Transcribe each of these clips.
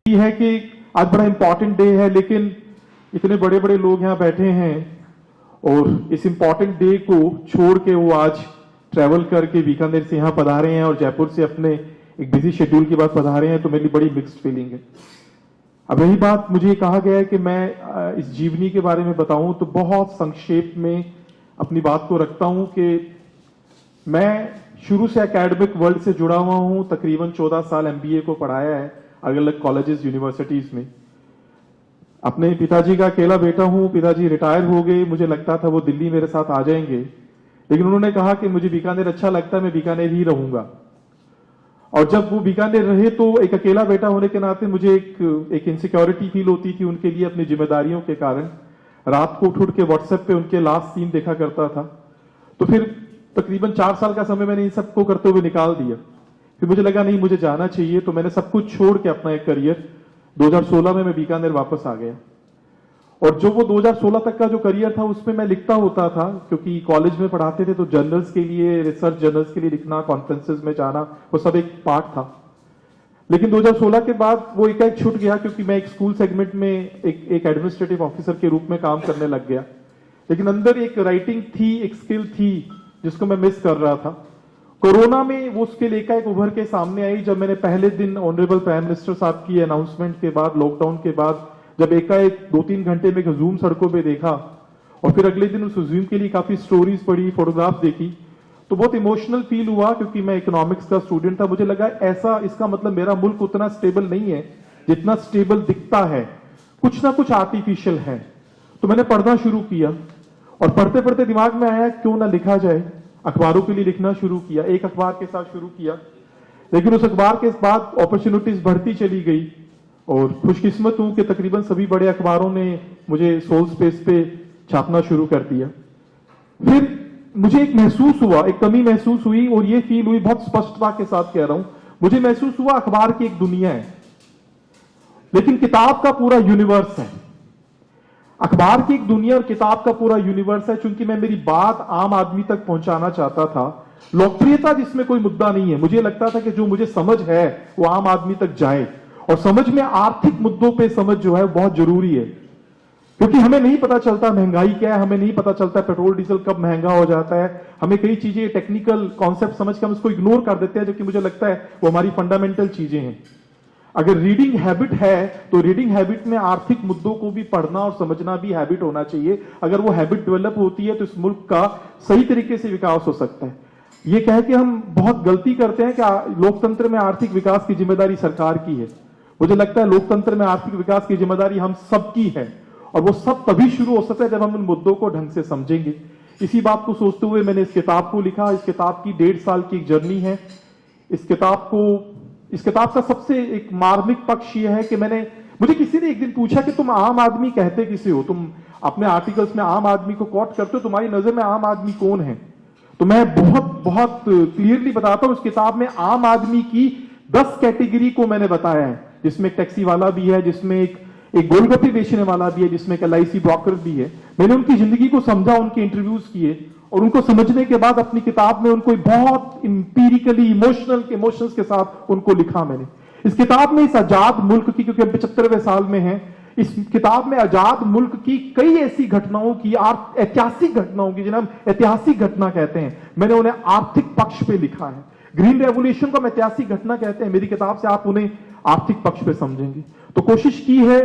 है कि आज बड़ा इंपॉर्टेंट डे है, लेकिन इतने बड़े बड़े लोग यहाँ बैठे हैं और इस इंपॉर्टेंट डे को छोड़ के वो आज ट्रैवल करके बीकानेर से यहाँ पधारे हैं और जयपुर से अपने एक बिजी शेड्यूल के बाद पधारे हैं, तो मेरी बड़ी मिक्स्ड फीलिंग है। अब यही बात मुझे कहा गया है कि मैं इस जीवनी के बारे में बताऊं, तो बहुत संक्षेप में अपनी बात को रखता हूं कि मैं शुरू से एकेडमिक वर्ल्ड से जुड़ा हुआ हूं। तकरीबन 14 साल MBA को पढ़ाया है अलग अलग कॉलेजेस यूनिवर्सिटीज में। अपने पिताजी का अकेला बेटा हूं। पिताजी रिटायर हो गए, मुझे लगता था वो दिल्ली मेरे साथ आ जाएंगे, लेकिन उन्होंने कहा कि मुझे बीकानेर अच्छा लगता है, मैं बीकानेर ही रहूंगा। और जब वो बीकानेर रहे तो एक अकेला बेटा होने के नाते मुझे एक इनसिक्योरिटी फील होती थी उनके लिए, अपनी जिम्मेदारियों के कारण। रात को उठ के व्हाट्सएप पे उनके लास्ट सीन देखा करता था। तो फिर तकरीबन 4 साल का समय मैंने इन सबको करते हुए निकाल दिया। फिर मुझे लगा नहीं, मुझे जाना चाहिए, तो मैंने सब कुछ छोड़ के अपना एक करियर 2016 में मैं बीकानेर वापस आ गया। और जो वो 2016 तक का जो करियर था उसमें मैं लिखता होता था, क्योंकि कॉलेज में पढ़ाते थे तो जर्नल्स के लिए, रिसर्च जर्नल्स के लिए लिखना, कॉन्फ्रेंसेस में जाना, वो सब एक पार्ट था। लेकिन 2016 के बाद वो एक छूट गया, क्योंकि मैं एक स्कूल सेगमेंट में एक एडमिनिस्ट्रेटिव ऑफिसर के रूप में काम करने लग गया। लेकिन अंदर एक राइटिंग थी, एक स्किल थी जिसको मैं मिस कर रहा था। कोरोना में वो स्किल एक उभर के सामने आई, जब मैंने पहले दिन ऑनरेबल प्राइम मिनिस्टर साहब की अनाउंसमेंट के बाद, लॉकडाउन के बाद, जब एकाएक 2-3 घंटे में जूम सड़कों पे देखा और फिर अगले दिन उस जूम के लिए काफी स्टोरीज पढ़ी, फोटोग्राफ देखी, तो बहुत इमोशनल फील हुआ। क्योंकि मैं इकोनॉमिक्स का स्टूडेंट था, मुझे लगा ऐसा, इसका मतलब मेरा मुल्क उतना स्टेबल नहीं है जितना स्टेबल दिखता है, कुछ ना कुछ आर्टिफिशियल है। तो मैंने पढ़ना शुरू किया और पढ़ते पढ़ते दिमाग में आया क्यों ना लिखा जाए। अखबारों के लिए लिखना शुरू किया, एक अखबार के साथ शुरू किया, लेकिन उस अखबार के बाद अपॉर्चुनिटीज बढ़ती चली गई और खुशकिस्मत हूं कि तकरीबन सभी बड़े अखबारों ने मुझे सोल स्पेस पे छापना शुरू कर दिया। फिर मुझे एक महसूस हुआ, एक कमी महसूस हुई, और ये फील हुई, बहुत स्पष्टता के साथ कह रहा हूं, मुझे महसूस हुआ अखबार की एक दुनिया है लेकिन किताब का पूरा यूनिवर्स है। अखबार की एक दुनिया और किताब का पूरा यूनिवर्स है। चूंकि मैं मेरी बात आम आदमी तक पहुंचाना चाहता था, लोकप्रियता जिसमें कोई मुद्दा नहीं है, मुझे लगता था कि जो मुझे समझ है वो आम आदमी तक जाए। और समझ में आर्थिक मुद्दों पे समझ जो है बहुत जरूरी है, क्योंकि हमें नहीं पता चलता महंगाई क्या है, हमें नहीं पता चलता पेट्रोल डीजल कब महंगा हो जाता है, हमें कई चीजें टेक्निकल कॉन्सेप्ट समझ के हम उसको इग्नोर कर देते हैं, जबकि मुझे लगता है वो हमारी फंडामेंटल चीजें हैं। अगर रीडिंग हैबिट है तो रीडिंग हैबिट में आर्थिक मुद्दों को भी पढ़ना और समझना भी हैबिट होना चाहिए। अगर वो हैबिट डेवलप होती है तो इस मुल्क का सही तरीके से विकास हो सकता है। ये कह के हम बहुत गलती करते हैं कि लोकतंत्र में आर्थिक विकास की जिम्मेदारी सरकार की है। मुझे लगता है लोकतंत्र में आर्थिक विकास की जिम्मेदारी हम सबकी है, और वो सब तभी शुरू हो सकता है जब हम उन मुद्दों को ढंग से समझेंगे। इसी बात को सोचते हुए मैंने इस किताब को लिखा। इस किताब की 1.5 साल की एक जर्नी है। इस किताब का सबसे एक मार्मिक पक्ष यह है कि मुझे किसी ने एक दिन पूछा कि तुम आम आदमी कहते किसे हो, तुम अपने आर्टिकल्स में आम आदमी को कोट करते हो, तुम्हारी नजर में आम आदमी कौन है? तो मैं बहुत क्लियरली बताता हूं, इस किताब में आम आदमी की 10 कैटेगरी को मैंने बताया है, जिसमें एक टैक्सी वाला भी है, जिसमें एक गोलगप्पे बेचने वाला भी है, जिसमें एक LIC ब्रोकर भी है। मैंने उनकी जिंदगी को समझा, उनके इंटरव्यूज किए, और उनको समझने के बाद अपनी किताब में उनको बहुत इंपीरिकली इमोशंस के साथ उनको लिखा मैंने। इस किताब में इस आजाद मुल्क की, क्योंकि हम 75वें साल में हैं, इस किताब में आजाद मुल्क की कई ऐसी घटनाओं की, ऐतिहासिक घटनाओं की, जिन्हें हम ऐतिहासिक घटना कहते हैं, मैंने उन्हें आर्थिक पक्ष पे लिखा है। ग्रीन रेवोल्यूशन को हम ऐतिहासिक घटना कहते हैं, मेरी किताब से आप उन्हें आर्थिक पक्ष पे समझेंगे। तो कोशिश की है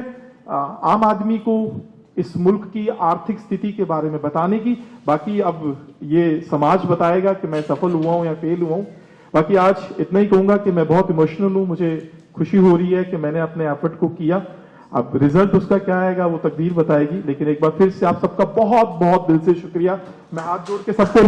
आम आदमी को इस मुल्क की आर्थिक स्थिति के बारे में बताने की। बाकी अब ये समाज बताएगा कि मैं सफल हुआ हूं या फेल हुआ हूं। बाकी आज इतना ही कहूंगा कि मैं बहुत इमोशनल हूं, मुझे खुशी हो रही है कि मैंने अपने एफर्ट को किया। अब रिजल्ट उसका क्या आएगा वो तकदीर बताएगी, लेकिन एक बार फिर से आप सबका बहुत बहुत दिल से शुक्रिया। मैं हाथ जोड़ के सबको